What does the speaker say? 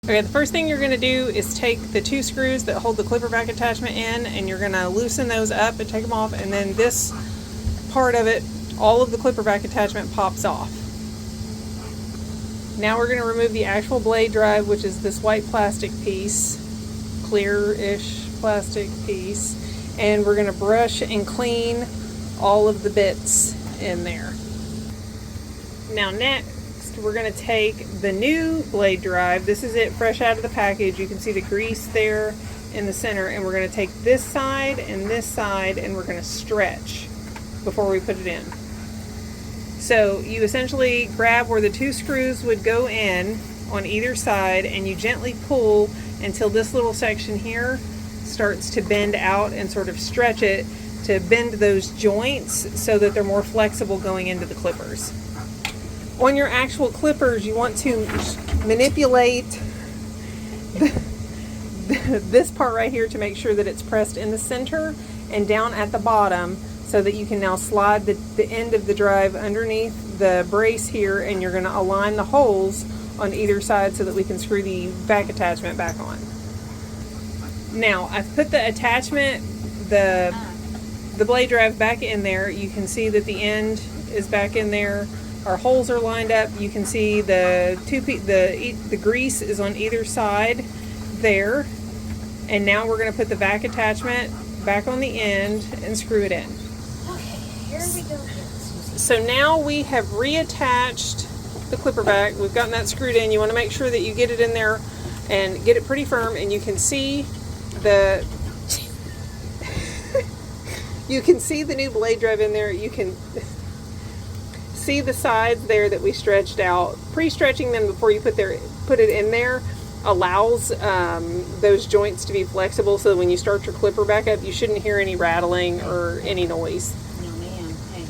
Okay, the first thing you're going to do is take the 2 screws that hold the clipper back attachment in, and you're going to loosen those up and take them off, and then this part of it, all of the clipper back attachment pops off. Now we're going to remove the actual blade drive, which is this white plastic piece, clear-ish plastic piece, and we're going to brush and clean all of the bits in there. Now next, we're going to take the new blade drive. This is it fresh out of the package. You can see the grease there in the center, and we're going to take this side, and we're going to stretch before we put it in. So you essentially grab where the 2 screws would go in on either side, and you gently pull until this little section here starts to bend out, and sort of stretch it to bend those joints so that they're more flexible going into the clippers. On your actual clippers, you want to manipulate this part right here to make sure that it's pressed in the center and down at the bottom, so that you can now slide the end of the drive underneath the brace here, and you're going to align the holes on either side so that we can screw the back attachment back on. Now, I've put the attachment, the blade drive back in there. You can see that the end is back in there. Our holes are lined up. You can see the grease is on either side there. And now we're going to put the back attachment back on the end and screw it in. Okay, here we go. So now we have reattached the clipper back. We've gotten that screwed in. You want to make sure that you get it in there and get it pretty firm, and you can see the you can see the new blade drive in there. You can see the sides there that we stretched out. Pre-stretching them before you put it in there allows those joints to be flexible, so that when you start your clipper back up, you shouldn't hear any rattling or any noise.